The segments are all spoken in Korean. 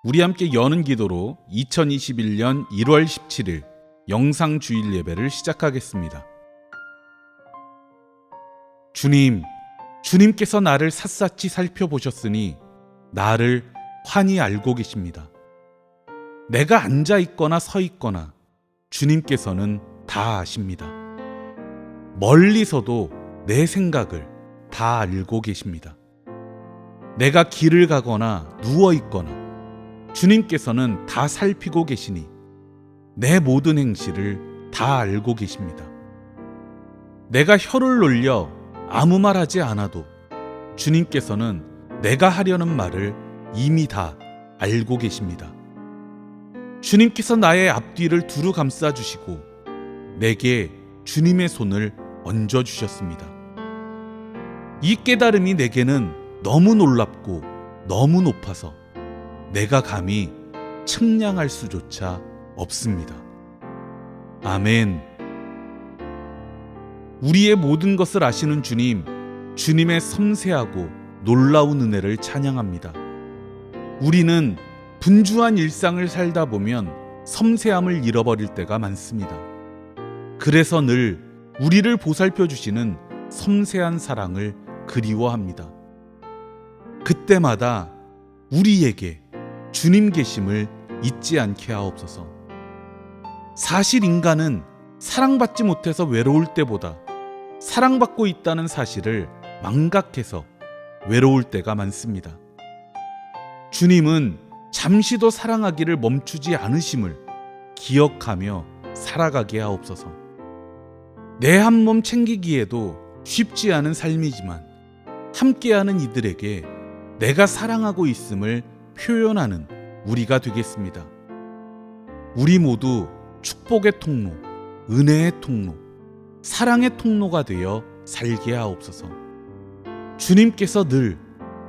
우리 함께 여는 기도로 2021년 1월 17일 영상 주일 예배를 시작하겠습니다. 주님, 주님께서 나를 샅샅이 살펴보셨으니 나를 환히 알고 계십니다. 내가 앉아 있거나 서 있거나 주님께서는 다 아십니다. 멀리서도 내 생각을 다 알고 계십니다. 내가 길을 가거나 누워 있거나 주님께서는 다 살피고 계시니 내 모든 행실을 다 알고 계십니다. 내가 혀를 놀려 아무 말 하지 않아도 주님께서는 내가 하려는 말을 이미 다 알고 계십니다. 주님께서 나의 앞뒤를 두루 감싸주시고 내게 주님의 손을 얹어주셨습니다. 이 깨달음이 내게는 너무 놀랍고 너무 높아서 내가 감히 측량할 수조차 없습니다. 아멘. 우리의 모든 것을 아시는 주님, 주님의 섬세하고 놀라운 은혜를 찬양합니다. 우리는 분주한 일상을 살다 보면 섬세함을 잃어버릴 때가 많습니다. 그래서 늘 우리를 보살펴 주시는 섬세한 사랑을 그리워합니다. 그때마다 우리에게 주님 계심을 잊지 않게 하옵소서. 사실 인간은 사랑받지 못해서 외로울 때보다 사랑받고 있다는 사실을 망각해서 외로울 때가 많습니다. 주님은 잠시도 사랑하기를 멈추지 않으심을 기억하며 살아가게 하옵소서. 내 한 몸 챙기기에도 쉽지 않은 삶이지만 함께하는 이들에게 내가 사랑하고 있음을 표현하는 우리가 되겠습니다. 우리 모두 축복의 통로, 은혜의 통로, 사랑의 통로가 되어 살게 하옵소서. 주님께서 늘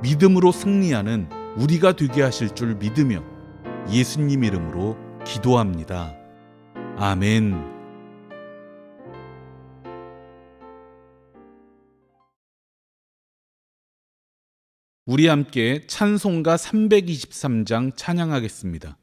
믿음으로 승리하는 우리가 되게 하실 줄 믿으며 예수님 이름으로 기도합니다. 아멘. 우리 함께 찬송가 323장 찬양하겠습니다.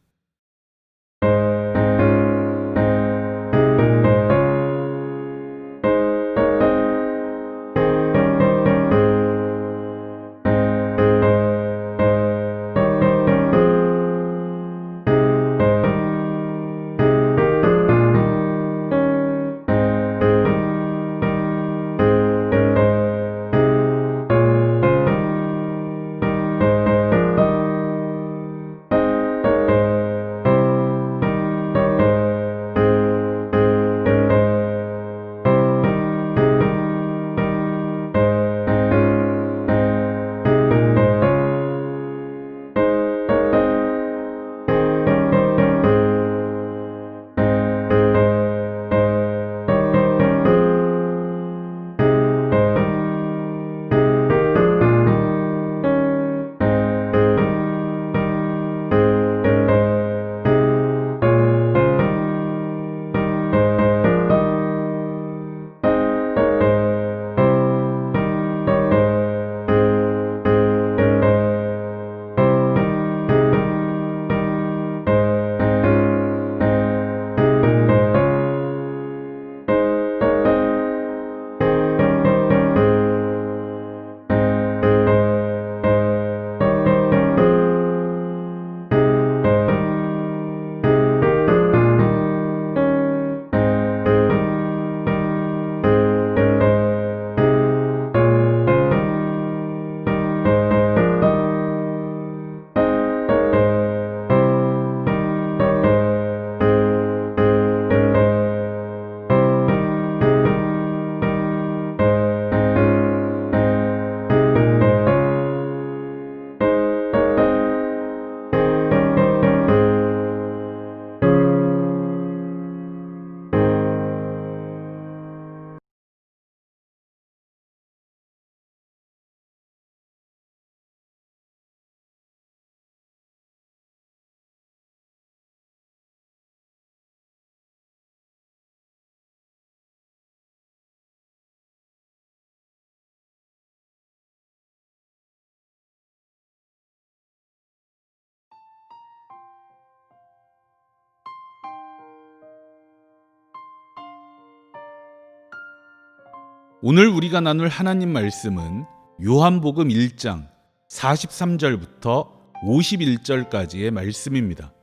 오늘 우리가 나눌 하나님 말씀은 요한복음 1장 43절부터 51절까지의 말씀입니다.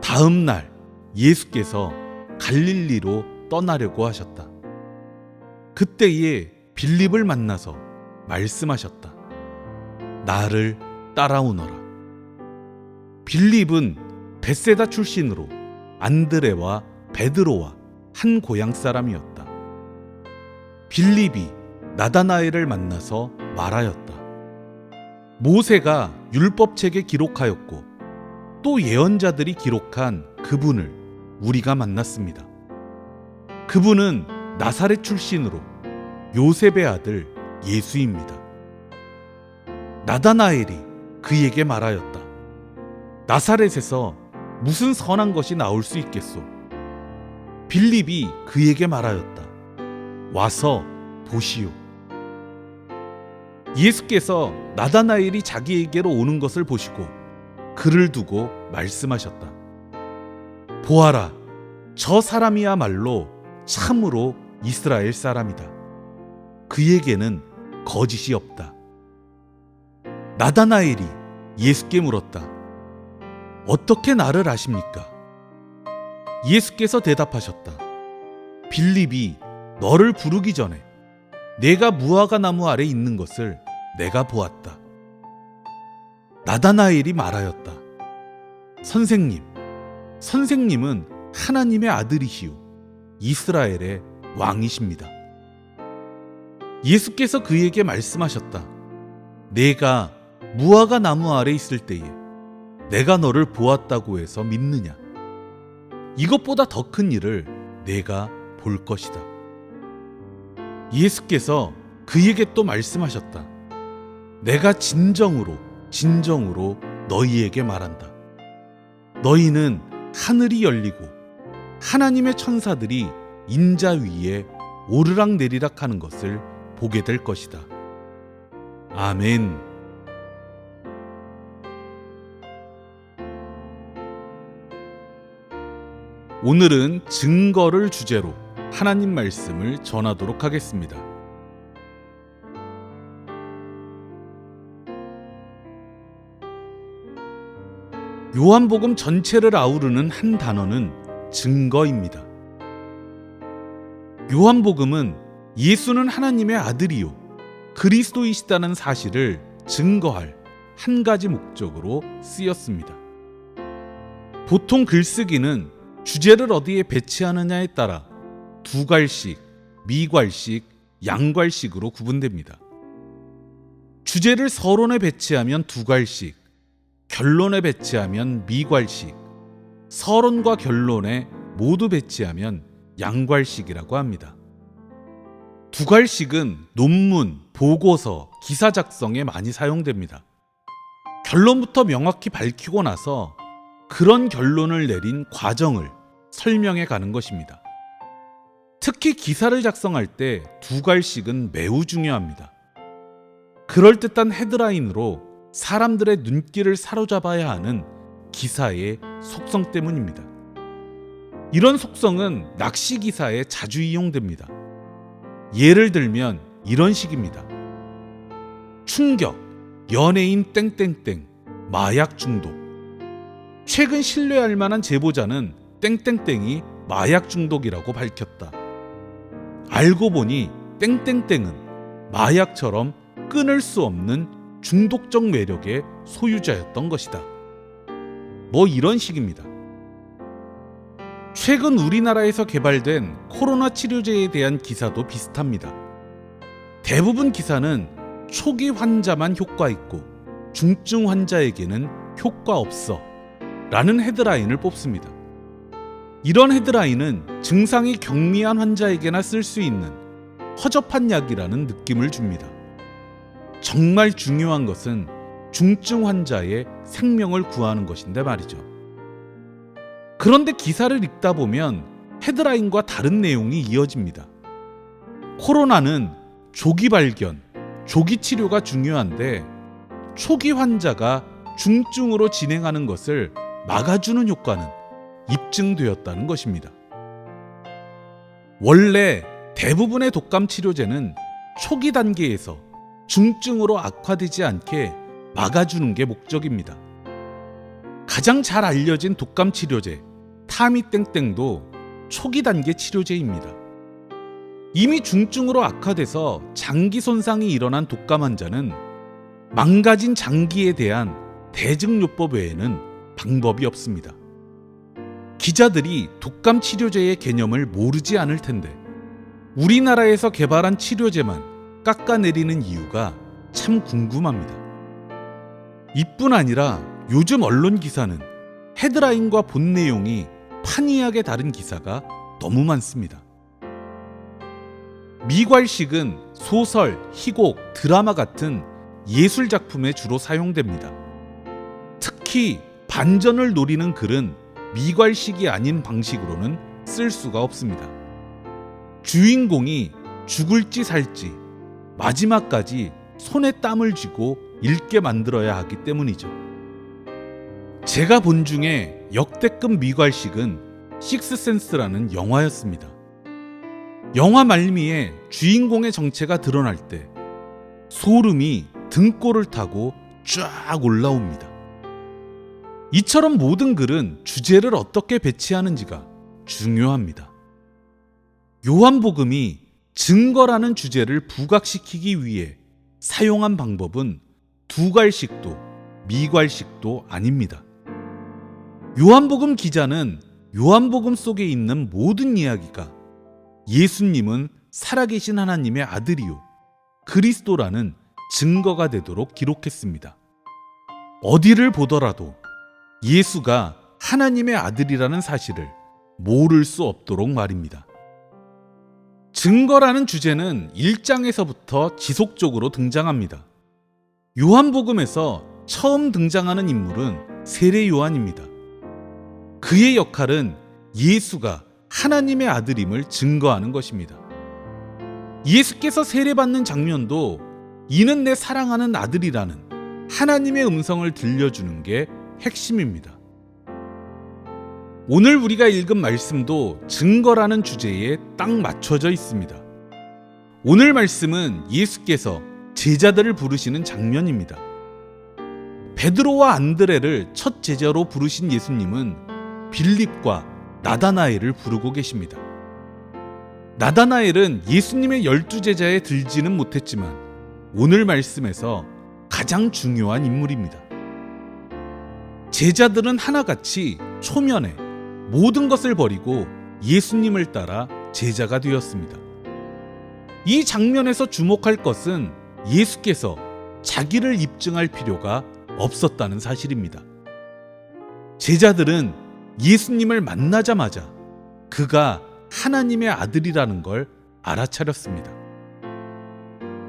다음 날 예수께서 갈릴리로 떠나려고 하셨다. 그때에 빌립을 만나서 말씀하셨다. 나를 따라오너라. 빌립은 벳세다 출신으로 안드레와 베드로와 한 고향 사람이었다. 빌립이 나다나엘을 만나서 말하였다. 모세가 율법책에 기록하였고 또 예언자들이 기록한 그분을 우리가 만났습니다. 그분은 나사렛 출신으로 요셉의 아들 예수입니다. 나다나엘이 그에게 말하였다. 나사렛에서 무슨 선한 것이 나올 수 있겠소? 빌립이 그에게 말하였다. 와서 보시오. 예수께서 나다나엘이 자기에게로 오는 것을 보시고 그를 두고 말씀하셨다. 보아라, 저 사람이야말로 참으로 이스라엘 사람이다. 그에게는 거짓이 없다. 나다나엘이 예수께 물었다. 어떻게 나를 아십니까? 예수께서 대답하셨다. 빌립이 너를 부르기 전에 내가 무화과 나무 아래 있는 것을 내가 보았다. 나다나엘이 말하였다. 선생님은 하나님의 아들이시오 이스라엘의 왕이십니다. 예수께서 그에게 말씀하셨다. 내가 무화과 나무 아래 있을 때에 내가 너를 보았다고 해서 믿느냐? 이것보다 더 큰 일을 내가 볼 것이다. 예수께서 그에게 또 말씀하셨다. 내가 진정으로 너희에게 말한다. 너희는 하늘이 열리고 하나님의 천사들이 인자 위에 오르락내리락 하는 것을 보게 될 것이다. 아멘. 오늘은 증거를 주제로 하나님 말씀을 전하도록 하겠습니다. 요한복음 전체를 아우르는 한 단어는 증거입니다. 요한복음은 예수는 하나님의 아들이요 그리스도이시다는 사실을 증거할 한 가지 목적으로 쓰였습니다. 보통 글쓰기는 주제를 어디에 배치하느냐에 따라 두괄식, 미괄식, 양괄식으로 구분됩니다. 주제를 서론에 배치하면 두괄식, 결론에 배치하면 미괄식, 서론과 결론에 모두 배치하면 양괄식이라고 합니다. 두괄식은 논문, 보고서, 기사 작성에 많이 사용됩니다. 결론부터 명확히 밝히고 나서 그런 결론을 내린 과정을 설명해 가는 것입니다. 특히 기사를 작성할 때 두괄식은 매우 중요합니다. 그럴듯한 헤드라인으로 사람들의 눈길을 사로잡아야 하는 기사의 속성 때문입니다. 이런 속성은 낚시 기사에 자주 이용됩니다. 예를 들면 이런 식입니다. 충격, 연예인 땡땡땡, 마약 중독. 최근 신뢰할 만한 제보자는 땡땡땡이 마약 중독이라고 밝혔다. 알고 보니 땡땡땡은 마약처럼 끊을 수 없는 중독적 매력의 소유자였던 것이다. 뭐 이런 식입니다. 최근 우리나라에서 개발된 코로나 치료제에 대한 기사도 비슷합니다. 대부분 기사는 초기 환자만 효과 있고 중증 환자에게는 효과 없어 라는 헤드라인을 뽑습니다. 이런 헤드라인은 증상이 경미한 환자에게나 쓸 수 있는 허접한 약이라는 느낌을 줍니다. 정말 중요한 것은 중증 환자의 생명을 구하는 것인데 말이죠. 그런데 기사를 읽다 보면 헤드라인과 다른 내용이 이어집니다. 코로나는 조기 발견, 조기 치료가 중요한데 초기 환자가 중증으로 진행하는 것을 막아주는 효과는 입증되었다는 것입니다. 원래 대부분의 독감 치료제는 초기 단계에서 중증으로 악화되지 않게 막아주는 게 목적입니다. 가장 잘 알려진 독감 치료제 타미땡땡도 초기 단계 치료제입니다. 이미 중증으로 악화돼서 장기 손상이 일어난 독감 환자는 망가진 장기에 대한 대증요법 외에는 방법이 없습니다. 기자들이 독감 치료제의 개념을 모르지 않을 텐데 우리나라에서 개발한 치료제만 깎아내리는 이유가 참 궁금합니다. 이뿐 아니라 요즘 언론 기사는 헤드라인과 본 내용이 판이하게 다른 기사가 너무 많습니다. 미괄식은 소설, 희곡, 드라마 같은 예술 작품에 주로 사용됩니다. 특히 반전을 노리는 글은 미괄식이 아닌 방식으로는 쓸 수가 없습니다. 주인공이 죽을지 살지 마지막까지 손에 땀을 쥐고 읽게 만들어야 하기 때문이죠. 제가 본 중에 역대급 미괄식은 식스센스라는 영화였습니다. 영화 말미에 주인공의 정체가 드러날 때 소름이 등골을 타고 쫙 올라옵니다. 이처럼 모든 글은 주제를 어떻게 배치하는지가 중요합니다. 요한복음이 증거라는 주제를 부각시키기 위해 사용한 방법은 두괄식도 미괄식도 아닙니다. 요한복음 기자는 요한복음 속에 있는 모든 이야기가 예수님은 살아계신 하나님의 아들이요 그리스도라는 증거가 되도록 기록했습니다. 어디를 보더라도 예수가 하나님의 아들이라는 사실을 모를 수 없도록 말입니다. 증거라는 주제는 1장에서부터 지속적으로 등장합니다. 요한복음에서 처음 등장하는 인물은 세례 요한입니다. 그의 역할은 예수가 하나님의 아들임을 증거하는 것입니다. 예수께서 세례받는 장면도 이는 내 사랑하는 아들이라는 하나님의 음성을 들려주는 게 핵심입니다. 오늘 우리가 읽은 말씀도 증거라는 주제에 딱 맞춰져 있습니다. 오늘 말씀은 예수께서 제자들을 부르시는 장면입니다. 베드로와 안드레를 첫 제자로 부르신 예수님은 빌립과 나다나엘을 부르고 계십니다. 나다나엘은 예수님의 12제자에 들지는 못했지만 오늘 말씀에서 가장 중요한 인물입니다. 제자들은 하나같이 초면에 모든 것을 버리고 예수님을 따라 제자가 되었습니다. 이 장면에서 주목할 것은 예수께서 자기를 입증할 필요가 없었다는 사실입니다. 제자들은 예수님을 만나자마자 그가 하나님의 아들이라는 걸 알아차렸습니다.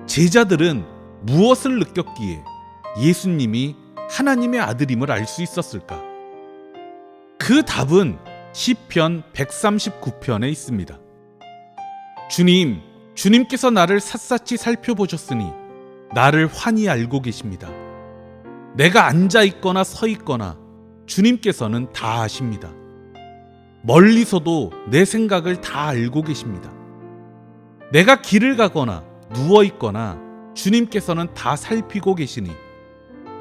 제자들은 무엇을 느꼈기에 예수님이 하나님의 아들임을 알 수 있었을까? 그 답은 시편 139편에 있습니다. 주님께서 나를 샅샅이 살펴보셨으니 나를 환히 알고 계십니다. 내가 앉아 있거나 서 있거나 주님께서는 다 아십니다. 멀리서도 내 생각을 다 알고 계십니다. 내가 길을 가거나 누워 있거나 주님께서는 다 살피고 계시니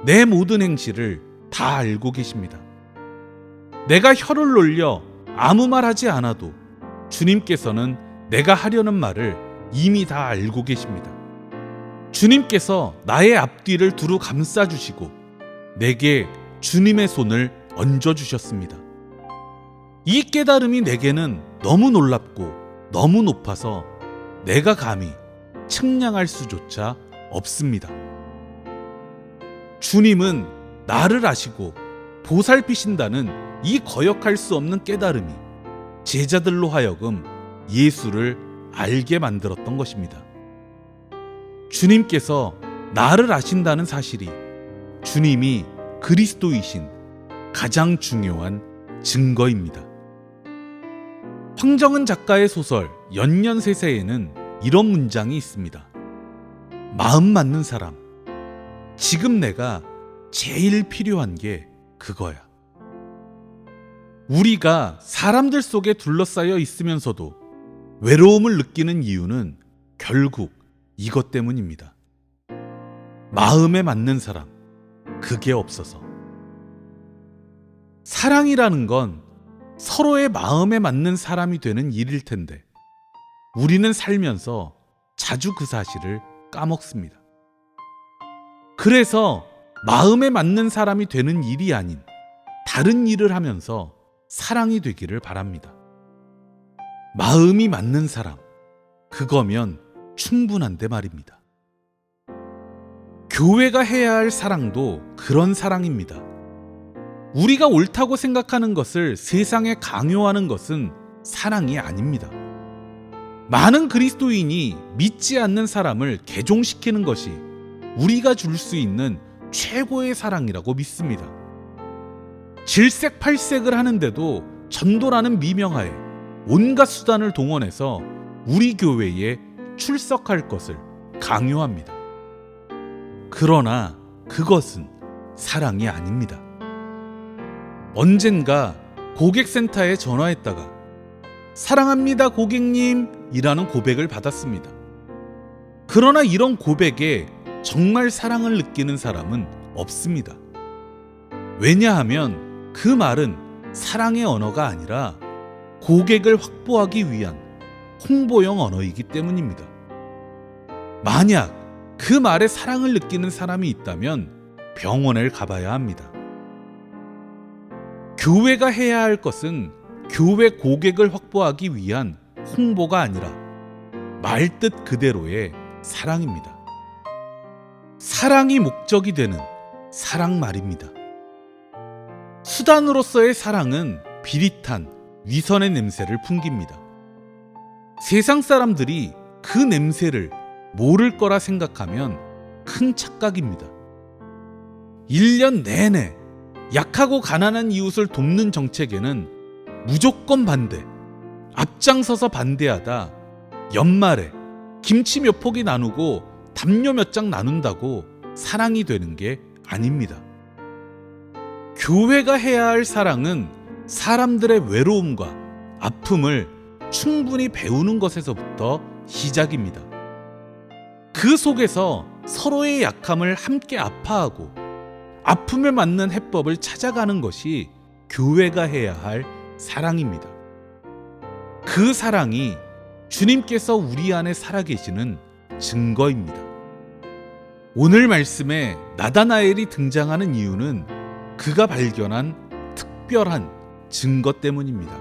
내 모든 행실을 다 알고 계십니다. 내가 혀를 놀려 아무 말 하지 않아도 주님께서는 내가 하려는 말을 이미 다 알고 계십니다. 주님께서 나의 앞뒤를 두루 감싸주시고 내게 주님의 손을 얹어주셨습니다. 이 깨달음이 내게는 너무 놀랍고 너무 높아서 내가 감히 측량할 수조차 없습니다. 주님은 나를 아시고 보살피신다는 이 거역할 수 없는 깨달음이 제자들로 하여금 예수를 알게 만들었던 것입니다. 주님께서 나를 아신다는 사실이 주님이 그리스도이신 가장 중요한 증거입니다. 황정은 작가의 소설 연년세세에는 이런 문장이 있습니다. 마음 맞는 사람, 지금 내가 제일 필요한 게 그거야. 우리가 사람들 속에 둘러싸여 있으면서도 외로움을 느끼는 이유는 결국 이것 때문입니다. 마음에 맞는 사람, 그게 없어서. 사랑이라는 건 서로의 마음에 맞는 사람이 되는 일일 텐데 우리는 살면서 자주 그 사실을 까먹습니다. 그래서 마음에 맞는 사람이 되는 일이 아닌 다른 일을 하면서 사랑이 되기를 바랍니다. 마음이 맞는 사람, 그거면 충분한데 말입니다. 교회가 해야 할 사랑도 그런 사랑입니다. 우리가 옳다고 생각하는 것을 세상에 강요하는 것은 사랑이 아닙니다. 많은 그리스도인이 믿지 않는 사람을 개종시키는 것이 우리가 줄 수 있는 최고의 사랑이라고 믿습니다. 질색팔색을 하는데도 전도라는 미명하에 온갖 수단을 동원해서 우리 교회에 출석할 것을 강요합니다. 그러나 그것은 사랑이 아닙니다. 언젠가 고객센터에 전화했다가 사랑합니다 고객님 이라는 고백을 받았습니다. 그러나 이런 고백에 정말 사랑을 느끼는 사람은 없습니다. 왜냐하면 그 말은 사랑의 언어가 아니라 고객을 확보하기 위한 홍보용 언어이기 때문입니다. 만약 그 말에 사랑을 느끼는 사람이 있다면 병원을 가봐야 합니다. 교회가 해야 할 것은 교회 고객을 확보하기 위한 홍보가 아니라 말뜻 그대로의 사랑입니다. 사랑이 목적이 되는 사랑 말입니다. 수단으로서의 사랑은 비릿한 위선의 냄새를 풍깁니다. 세상 사람들이 그 냄새를 모를 거라 생각하면 큰 착각입니다. 1년 내내 약하고 가난한 이웃을 돕는 정책에는 무조건 반대, 앞장서서 반대하다 연말에 김치 몇 포기 나누고 담요 몇 장 나눈다고 사랑이 되는 게 아닙니다. 교회가 해야 할 사랑은 사람들의 외로움과 아픔을 충분히 배우는 것에서부터 시작입니다. 그 속에서 서로의 약함을 함께 아파하고 아픔에 맞는 해법을 찾아가는 것이 교회가 해야 할 사랑입니다. 그 사랑이 주님께서 우리 안에 살아계시는 증거입니다. 오늘 말씀에 나다나엘이 등장하는 이유는 그가 발견한 특별한 증거 때문입니다.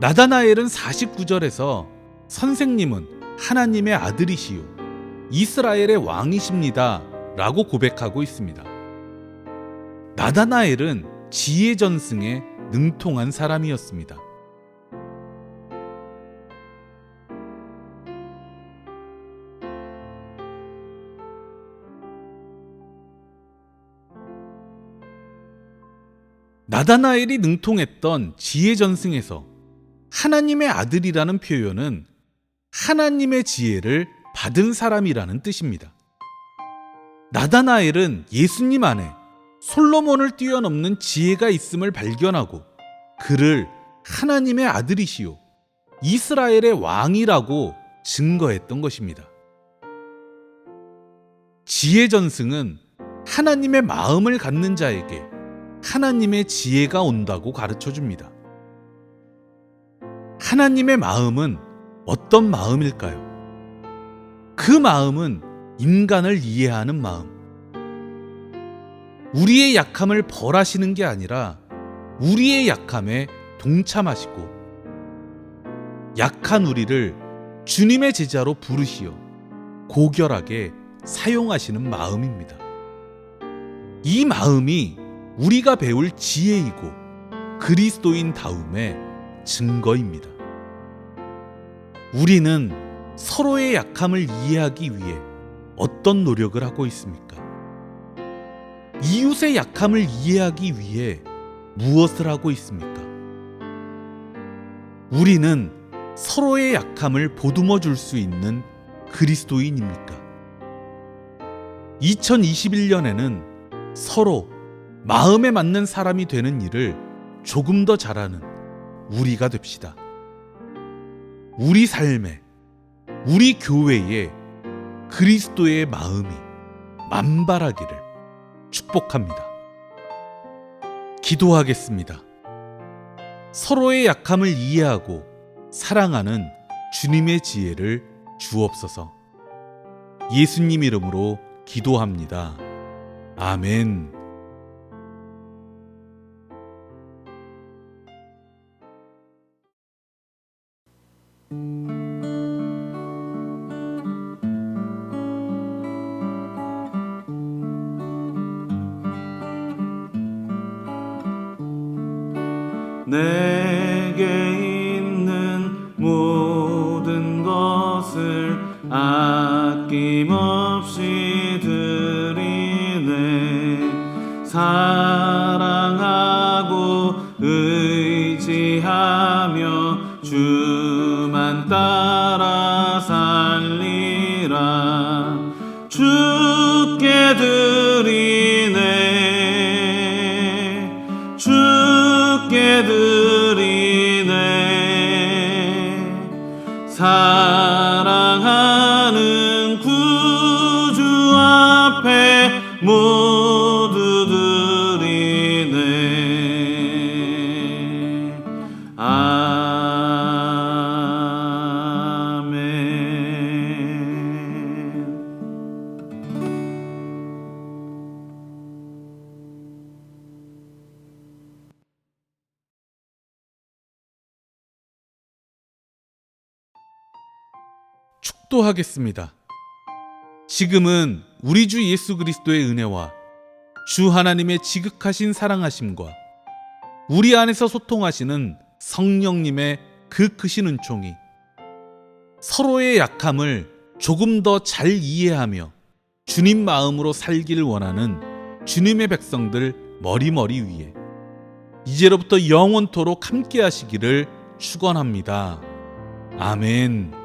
나다나엘은 49절에서 선생님은 하나님의 아들이시요 이스라엘의 왕이십니다 라고 고백하고 있습니다. 나다나엘은 지혜전승에 능통한 사람이었습니다. 나다나엘이 능통했던 지혜전승에서 하나님의 아들이라는 표현은 하나님의 지혜를 받은 사람이라는 뜻입니다. 나다나엘은 예수님 안에 솔로몬을 뛰어넘는 지혜가 있음을 발견하고 그를 하나님의 아들이시요 이스라엘의 왕이라고 증거했던 것입니다. 지혜전승은 하나님의 마음을 갖는 자에게 하나님의 지혜가 온다고 가르쳐 줍니다. 하나님의 마음은 어떤 마음일까요? 그 마음은 인간을 이해하는 마음. 우리의 약함을 벌하시는 게 아니라 우리의 약함에 동참하시고 약한 우리를 주님의 제자로 부르시어 고결하게 사용하시는 마음입니다. 이 마음이 우리가 배울 지혜이고 그리스도인다움의 증거입니다. 우리는 서로의 약함을 이해하기 위해 어떤 노력을 하고 있습니까? 이웃의 약함을 이해하기 위해 무엇을 하고 있습니까? 우리는 서로의 약함을 보듬어 줄 수 있는 그리스도인입니까? 2021년에는 서로 마음에 맞는 사람이 되는 일을 조금 더 잘하는 우리가 됩시다. 우리 삶에, 우리 교회에 그리스도의 마음이 만발하기를 축복합니다. 기도하겠습니다. 서로의 약함을 이해하고 사랑하는 주님의 지혜를 주옵소서. 예수님 이름으로 기도합니다. 아멘. 내게 있는 모든 것을 아낌없이 드리네. 사랑하고 의지하며 주만 따라 살리라. 주께 드리네. 주께 드리네. 사랑하는 구주 앞에 모두 드리네. 아멘. 축도하겠습니다. 지금은 우리 주 예수 그리스도의 은혜와 주 하나님의 지극하신 사랑하심과 우리 안에서 소통하시는 성령님의 그 크신 은총이 서로의 약함을 조금 더 잘 이해하며 주님 마음으로 살기를 원하는 주님의 백성들 머리머리 위에 이제로부터 영원토록 함께 하시기를 축원합니다. 아멘.